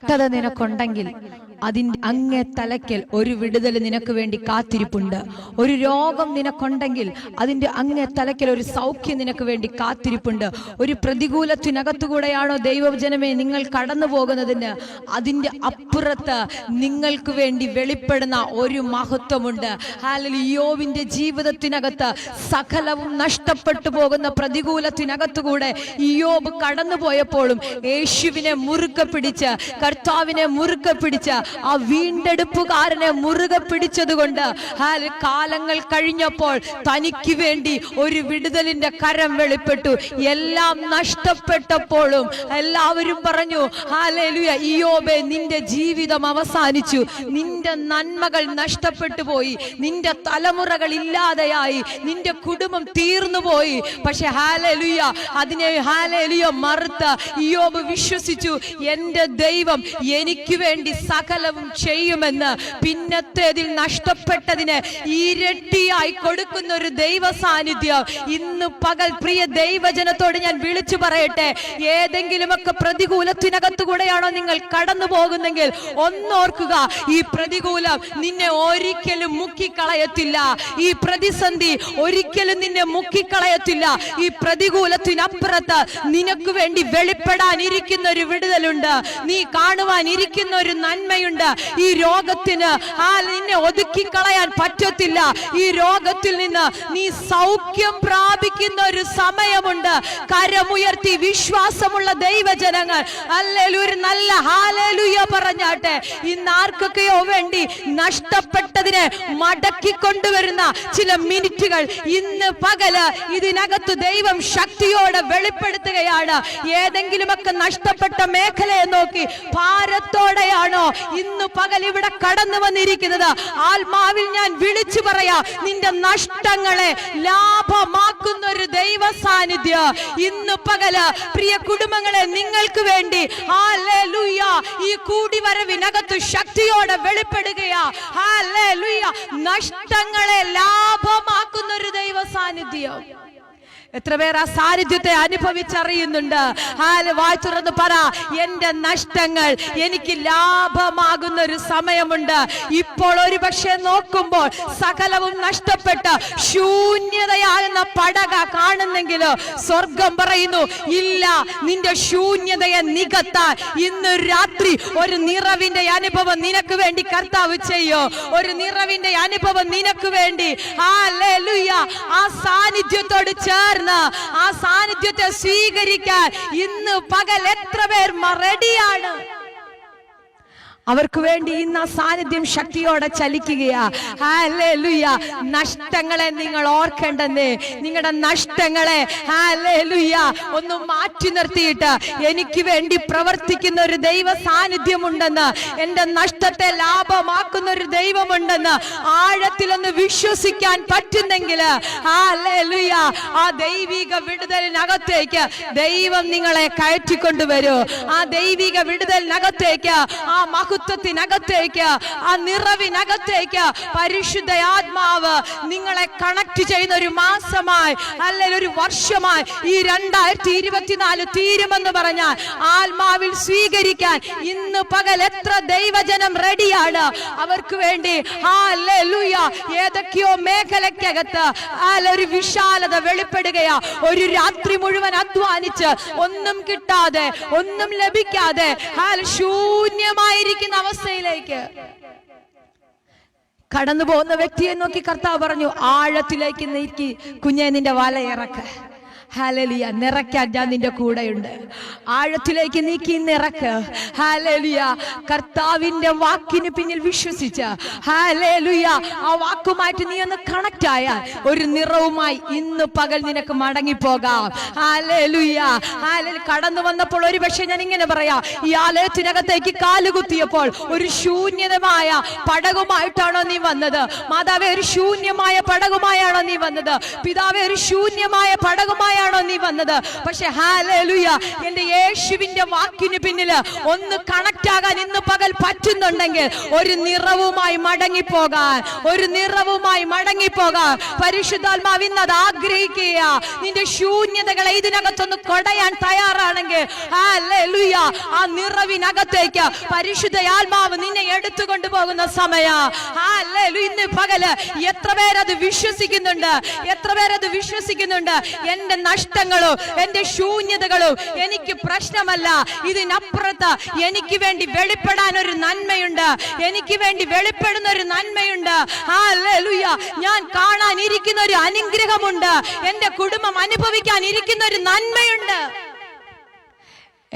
കഷ്ടത നിനക്കുണ്ടെങ്കിൽ അതിൻ്റെ അങ്ങേ തലയ്ക്കൽ ഒരു വിടുതൽ നിനക്ക് വേണ്ടി കാത്തിരിപ്പുണ്ട്. ഒരു രോഗം നിനക്കുണ്ടെങ്കിൽ അതിൻ്റെ അങ്ങേ തലയ്ക്കൽ ഒരു സൗഖ്യം നിനക്ക് വേണ്ടി കാത്തിരിപ്പുണ്ട്. ഒരു പ്രതികൂലത്തിനകത്തുകൂടെയാണോ ദൈവജനമേ നിങ്ങൾ കടന്നു പോകുന്നതിന്, അതിൻ്റെ അപ്പുറത്ത് നിങ്ങൾക്ക് വേണ്ടി വെളിപ്പെടുന്ന ഒരു മഹത്വമുണ്ട്. ഹല്ലേലൂയ. യോബിന്റെ ജീവിതത്തിനകത്ത് സകലവും നഷ്ടപ്പെട്ടു പോകുന്ന പ്രതികൂലത്തിനകത്തുകൂടെ യോബ് കടന്നു പോയപ്പോഴും യേശുവിനെ മുറുകെ പിടിച്ച്, കർത്താവിനെ മുറുകെ പിടിച്ച്, ആ വീണ്ടെടുപ്പുകാരനെ മുറുകെ പിടിച്ചതുകൊണ്ട് കാലങ്ങൾ കഴിഞ്ഞപ്പോൾ തനിക്ക് വേണ്ടി ഒരു വിടുതലിന്റെ കരം വെളിപ്പെട്ടു. എല്ലാം നഷ്ടപ്പെട്ടപ്പോഴും എല്ലാവരും പറഞ്ഞു, ഹല്ലേലൂയ, ഇയ്യോബേ നിന്റെ ജീവിതം അവസാനിച്ചു, നിന്റെ നന്മകൾ നഷ്ടപ്പെട്ടു പോയി, നിന്റെ തലമുറകൾ ഇല്ലാതെയായി, നിന്റെ കുടുംബം തീർന്നുപോയി. പക്ഷെ ഹല്ലേലൂയ, അതിനെ ഹല്ലേലൂയ മറുത്ത് ഇയ്യോബ് വിശ്വസിച്ചു, എന്റെ ദൈവം എനിക്ക് വേണ്ടി സകലവും ചെയ്യുമെന്ന്. പിന്നത്തേതിൽ നഷ്ടപ്പെട്ടതിന് ഇരട്ടിയായി കൊടുക്കുന്ന ഒരു ദൈവ സാന്നിധ്യം ഇന്ന് പകൽ പ്രിയ ദൈവജനത്തോട് ഞാൻ വിളിച്ചു പറയട്ടെ. ഏതെങ്കിലുമൊക്കെ പ്രതികൂലത്തിനകത്തുകൂടെയാണോ നിങ്ങൾ കടന്നു പോകുന്നെങ്കിൽ ഒന്നോർക്കുക, ഈ പ്രതികൂലം നിന്നെ ഒരിക്കലും മുക്കിക്കളയത്തില്ല. ഈ പ്രതിസന്ധി ഒരിക്കലും നിന്നെ മുക്കിക്കളയത്തില്ല. ഈ പ്രതികൂലത്തിനപ്പുറത്ത് നിനക്ക് വേണ്ടി വെളിപ്പെടാനിരിക്കുന്ന ഒരു വിടുതലുണ്ട്. നീ കാണുവാൻ ഇരിക്കുന്ന ഒരു നന്മയുണ്ട്. ഈ രോഗത്തിന് നിന്നെ ഒതുക്കിക്കളയാൻ പറ്റത്തില്ല. ഈ രോഗത്തിൽ നിന്ന് നീ സൗഖ്യം പ്രാപിക്കുന്ന ഒരു സമയമുണ്ട്. കരമുയർത്തി വിശ്വാസമുള്ള ദൈവജനങ്ങൾ ഹല്ലേലൂയ, ഒരു നല്ല ഹല്ലേലൂയ പറഞ്ഞാട്ടെ. ഇന്ന് ആർക്കൊക്കെയോ വേണ്ടി നഷ്ടപ്പെട്ടതിനെ മടക്കി കൊണ്ടുവരുന്ന ചില മിനിറ്റുകൾ ഇന്ന് പകല് ഇതിനകത്ത് ദൈവം ശക്തിയോടെ വെളിപ്പെടുത്തുകയാണ്. ഏതെങ്കിലുമൊക്കെ നഷ്ടപ്പെട്ട മേഖലയെ നോക്കി ഭാരത്തോടെയാണോ ഇന്ന് പകൽ ഇവിടെ കടന്നു വന്നിരിക്കുന്നത്? ആത്മാവിൽ ഞാൻ വിളിച്ചു പറയാ, നിന്റെ നഷ്ടങ്ങളെ ലാഭമാക്കുന്ന ഒരു ദൈവ സാന്നിധ്യം ഇന്ന് പകല് പ്രിയ കുടുംബങ്ങളെ നിങ്ങൾക്ക് വേണ്ടി ഹല്ലേലൂയ ഈ കൂടിവരവിനകത്ത് ശക്തിയോടെ വെളിപ്പെടുകയാ. ഹല്ലേലൂയ, നഷ്ടങ്ങളെ ലാഭമാക്കുന്ന ഒരു ദൈവ സാന്നിധ്യം. എത്ര പേർ ആ സാന്നിധ്യത്തെ അനുഭവിച്ചറിയുന്നുണ്ട്? വായ് തുറന്ന് പറ, എന്റെ നഷ്ടങ്ങൾ എനിക്ക് ലാഭമാകുന്ന ഒരു സമയമുണ്ട്. ഇപ്പോൾ ഒരു പക്ഷേ നോക്കുമ്പോൾ സകലവും നഷ്ടപ്പെട്ട് ശൂന്യതയാകുന്ന പടക കാണുന്നെങ്കിലോ സ്വർഗം പറയുന്നു, ഇല്ല, നിന്റെ ശൂന്യതയെ നികത്താൻ ഇന്ന് രാത്രി ഒരു നിറവിന്റെ അനുഭവം നിനക്ക് വേണ്ടി കർത്താവ് ചെയ്യോ. ഒരു നിറവിന്റെ അനുഭവം നിനക്ക് വേണ്ടി ഹല്ലേലൂയ ആ സാന്നിധ്യത്തോട് ചേർന്ന് ആ സാന്നിധ്യത്തെ സ്വീകരിക്കാൻ ഇന്ന് പകൽ എത്ര പേർ റെഡിയാണ്? അവർക്ക് വേണ്ടി ഇന്ന് ആ സാന്നിധ്യം ശക്തിയോടെ ചലിക്കുകയാ. ഹല്ലേലൂയ. നഷ്ടങ്ങളെ നിങ്ങൾ ഓർക്കേണ്ടെന്നേ. നിങ്ങളുടെ നഷ്ടങ്ങളെ ഹല്ലേലൂയ ഒന്ന് മാറ്റി നിർത്തിയിട്ട് എനിക്ക് വേണ്ടി പ്രവർത്തിക്കുന്ന ഒരു ദൈവ സാന്നിധ്യമുണ്ടെന്ന്, എന്റെ നഷ്ടത്തെ ലാഭമാക്കുന്ന ഒരു ദൈവമുണ്ടെന്ന് ആഴത്തിലൊന്ന് വിശ്വസിക്കാൻ പറ്റുന്നെങ്കിൽ ഹല്ലേലൂയ ആ ദൈവിക വിടുതലിനകത്തേക്ക് ദൈവം നിങ്ങളെ കയറ്റിക്കൊണ്ടുവരൂ. ആ ദൈവിക വിടുതലിനകത്തേക്ക്, ആ മഹത്വത്തിനകത്തേക്ക്, ആ നിറവിനകത്തേക്ക് പരിശുദ്ധ ആത്മാവ് നിങ്ങളെ കണക്ട് ചെയ്യുന്ന ഒരു മാസമായി, അല്ലെങ്കിൽ ഒരു വർഷമായി ഈ 2024 തീരുമെന്ന് പറഞ്ഞാൽ ആത്മാവിൽ സ്വീകരിക്കാൻ ഇന്ന് പകൽ എത്ര ദൈവജനം റെഡിയാണ്? അവർക്ക് വേണ്ടി ഹല്ലേലൂയ ഏതൊക്കെയോ മേഖലയ്ക്കകത്ത് ഒരു വിശാലത വെളിപ്പെടുകയാ. ഒരു രാത്രി മുഴുവൻ അധ്വാനിച്ച് ഒന്നും കിട്ടാതെ, ഒന്നും ലഭിക്കാതെ ശൂന്യമായിരിക്കുന്ന അവസ്ഥയിലേക്ക് കടന്നു പോകുന്ന വ്യക്തിയെ നോക്കി കർത്താവ് പറഞ്ഞു, ആഴത്തിലേക്ക് നീക്കി കുഞ്ഞെ നിന്റെ വല ഇറക്ക. ഹല്ലേലൂയ, നിറയ്ക്കാൻ ഞാൻ നിന്റെ കൂടെയുണ്ട്. ആഴത്തിലേക്ക് നീക്കി നിറക്ക്. ഹല്ലേലൂയ, കർത്താവിന്റെ വാക്കിന് പിന്നിൽ വിശ്വസിച്ച് ഹല്ലേലൂയ ആ വാക്കുമായിട്ട് നീ ഒന്ന് കണക്ട് ആയാൽ ഒരു നിറവുമായി ഇന്ന് പകൽ നിനക്ക് മടങ്ങിപ്പോകാം. ഹല്ലേലൂയ. കടന്നു വന്നപ്പോൾ ഒരു പക്ഷേ ഞാൻ ഇങ്ങനെ പറയാം, ഈ ആലയത്തിനകത്തേക്ക് കാലുകുത്തിയപ്പോൾ ഒരു ശൂന്യതമായ പടകുമായിട്ടാണോ നീ വന്നത്? മാതാവേ, ഒരു ശൂന്യമായ പടകുമായാണോ നീ വന്നത്? പിതാവേ, ഒരു ശൂന്യമായ പടകുമായ കൂടെയാണോ നീ വന്നത്? പക്ഷെ ഹല്ലേലൂയ, എന്റെ യേശുവിന്റെ വാക്കിന് പിന്നില് ഒന്ന് കണക്ട് ആകാൻ ഇന്ന് പകൽ പറ്റുന്നുണ്ടെങ്കിൽ ഒരു നിറവുമായി മടങ്ങിപ്പോകാൻ, ഒരു നിറവുമായി മടങ്ങിപ്പോകാൻ പരിശുദ്ധാത്മാവ് ഇന്ന് അത് ആഗ്രഹിക്കുക. നിന്റെ ശൂന്യതകളെ ഇതിനകത്തൊന്ന് കൊടയാൻ തയ്യാറാണെങ്കിൽ ഹല്ലേലൂയ, ആ നിറവിനകത്തേക്ക് പരിശുദ്ധ ആത്മാവ് നിന്നെ എടുത്തുകൊണ്ട് പോകുന്ന സമയ. ഹല്ലേലൂയ, ഇന്ന് പകല് എത്ര പേരത് വിശ്വസിക്കുന്നുണ്ട്? എത്ര പേരത് വിശ്വസിക്കുന്നുണ്ട്? എന്റെ നഷ്ടങ്ങളും എന്റെ ശൂന്യതകളും എനിക്ക് പ്രശ്നമല്ല, ഇതിനപ്പുറത്ത് എനിക്ക് വേണ്ടി വെളിപ്പെടാൻ ഒരു നന്മയുണ്ട്, എനിക്ക് വേണ്ടി വെളിപ്പെടുന്ന ഒരു നന്മയുണ്ട്. ഹല്ലേലൂയ, ഞാൻ കാണാൻ ഇരിക്കുന്ന ഒരു അനുഗ്രഹമുണ്ട്, എന്റെ കുടുംബം അനുഭവിക്കാൻ ഇരിക്കുന്ന ഒരു നന്മയുണ്ട്,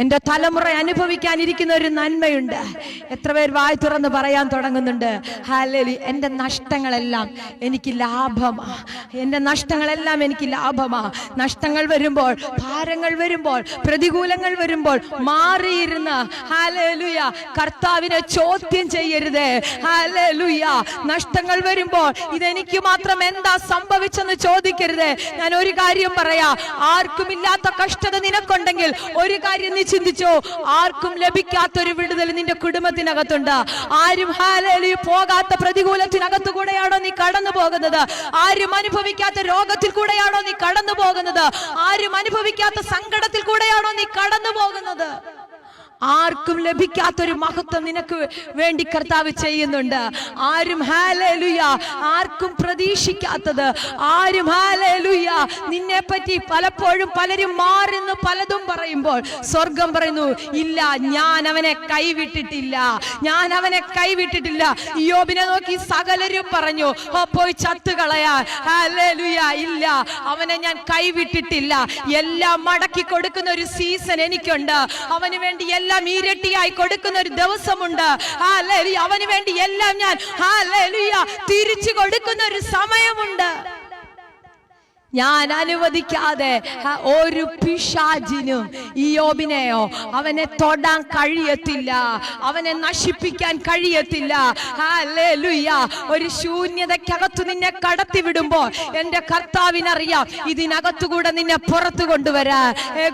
എന്റെ തലമുറ അനുഭവിക്കാനിരിക്കുന്ന ഒരു നന്മയുണ്ട്. എത്ര പേർ വായി തുറന്ന് പറയാൻ തുടങ്ങുന്നുണ്ട്? ഹല്ലേലൂയ, എന്റെ നഷ്ടങ്ങളെല്ലാം എനിക്ക് ലാഭമാ, എന്റെ നഷ്ടങ്ങളെല്ലാം എനിക്ക് ലാഭമാ. നഷ്ടങ്ങൾ വരുമ്പോൾ, ഭാരങ്ങൾ വരുമ്പോൾ, പ്രതികൂലങ്ങൾ വരുമ്പോൾ മാറിയിരുന്ന് ഹല്ലേലൂയ കർത്താവിനെ ചോദ്യം ചെയ്യരുത്. ഹല്ലേലൂയ, നഷ്ടങ്ങൾ വരുമ്പോൾ ഇതെനിക്ക് മാത്രം എന്താ സംഭവിച്ചെന്ന് ചോദിക്കരുത്. ഞാൻ ഒരു കാര്യം പറയാ, ആർക്കുമില്ലാത്ത കഷ്ടത നിനക്കുണ്ടെങ്കിൽ ഒരു കാര്യം നീ ചിന്തിച്ചോ, ആർക്കും ലഭിക്കാത്തൊരു വിടുതൽ നിന്റെ കുടുംബത്തിനകത്തുണ്ട്. ആരും ഹല്ലേലൂയ പോകാത്ത പ്രതികൂലത്തിനകത്തു കൂടെയാണോ നീ കടന്നു പോകുന്നത്? ആരും അനുഭവിക്കാത്ത രോഗത്തിൽ കൂടെയാണോ നീ കടന്നു പോകുന്നത്? ആരും അനുഭവിക്കാത്ത സങ്കടത്തിൽ കൂടെയാണോ നീ കടന്നു പോകുന്നത്? ആർക്കും ലഭിക്കാത്തൊരു മഹത്വം നിനക്ക് വേണ്ടി കർത്താവ് ചെയ്യുന്നുണ്ട്. ആരും ഹല്ലേലൂയ, ആർക്കും പ്രതീക്ഷിക്കാത്തത്, ആരും ഹല്ലേലൂയ നിന്നെ പറ്റി പലപ്പോഴും പലരും മാറുന്നു പലതും പറയുമ്പോൾ സ്വർഗം പറയുന്നു, ഇല്ല, ഞാൻ അവനെ കൈവിട്ടിട്ടില്ല, ഞാൻ അവനെ കൈവിട്ടിട്ടില്ല. യോബിനെ നോക്കി സകലരും പറഞ്ഞു, പോയി ചത്തുകളയാൻ. ഹല്ലേലൂയ, ഇല്ല, അവനെ ഞാൻ കൈവിട്ടിട്ടില്ല. എല്ലാം മടക്കി കൊടുക്കുന്ന ഒരു സീസൺ എനിക്കുണ്ട്. അവന് വേണ്ടി എല്ലാം ഇരട്ടിയായി കൊടുക്കുന്ന ഒരു ദിവസമുണ്ട്. ഹല്ലേലൂയ, അവന് വേണ്ടി എല്ലാം ഞാൻ ഹല്ലേലൂയ തിരിച്ചു കൊടുക്കുന്ന ഒരു സമയമുണ്ട്. ഞാൻ അനുവദിക്കാതെ ഒരു പിശാചിനും ഈ യോബിനെയോ അവനെ തൊടാൻ കഴിയത്തില്ല, അവനെ നശിപ്പിക്കാൻ കഴിയത്തില്ല. ഹല്ലേലൂയ, ഒരു ശൂന്യതയ്ക്കകത്തു നിന്നെ കടത്തി വിടുമ്പോൾ എന്റെ കർത്താവിനറിയാം ഇതിനകത്തുകൂടെ നിന്നെ പുറത്തു കൊണ്ടുവരാൻ.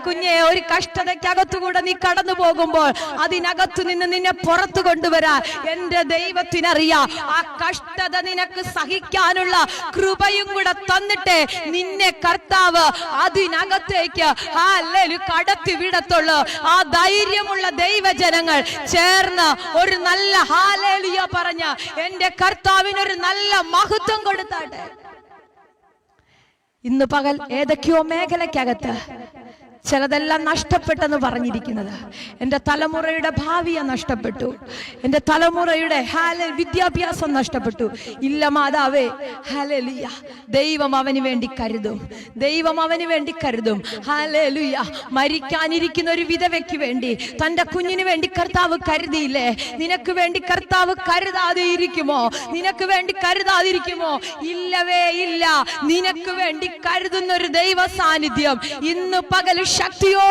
കുഞ്ഞെ, ഒരു കഷ്ടതയ്ക്കകത്തുകൂടെ നീ കടന്നു പോകുമ്പോൾ അതിനകത്തു നിന്ന് നിന്നെ പുറത്തു കൊണ്ടുവരാൻ എന്റെ ദൈവത്തിനറിയാം. ആ കഷ്ടത നിനക്ക് സഹിക്കാനുള്ള കൃപയും കൂടെ തന്നിട്ട് നിന്നെ കർത്താവ് അതിനകത്തേക്ക് ഹല്ലേലൂയ കടത്തി വിടത്തുള്ളൂ. ആ ധൈര്യമുള്ള ദൈവജനങ്ങൾ ചേർന്ന് ഒരു നല്ല ഹല്ലേലൂയ പറഞ്ഞ എന്റെ കർത്താവിനൊരു നല്ല മഹത്വം കൊടുത്താട്ടെ. ഇന്ന് പകൽ ഏതൊക്കെയോ മേഖലയ്ക്കകത്ത് ചിലതെല്ലാം നഷ്ടപ്പെട്ടെന്ന് പറഞ്ഞിരിക്കുന്നത്. എൻ്റെ തലമുറയുടെ ഭാവിയെ നഷ്ടപ്പെട്ടു, എൻ്റെ തലമുറയുടെ വിദ്യാഭ്യാസം നഷ്ടപ്പെട്ടു. ഇല്ല മാതാവേ, ഹല്ലേലൂയ, ദൈവം അവന് വേണ്ടി കരുതും, ദൈവം അവന് വേണ്ടി കരുതും. ഹല്ലേലൂയ, മരിക്കാനിരിക്കുന്ന ഒരു വിധവയ്ക്ക് വേണ്ടി തൻ്റെ കുഞ്ഞിന് വേണ്ടി കർത്താവ് കരുതിയില്ലേ? നിനക്ക് വേണ്ടി കർത്താവ് കരുതാതെ ഇരിക്കുമോ? നിനക്ക് വേണ്ടി കരുതാതിരിക്കുമോ? ഇല്ലവേ ഇല്ല. നിനക്ക് വേണ്ടി കരുതുന്ന ഒരു ദൈവ സാന്നിധ്യം ഇന്ന് പകൽ ശക്തിയോ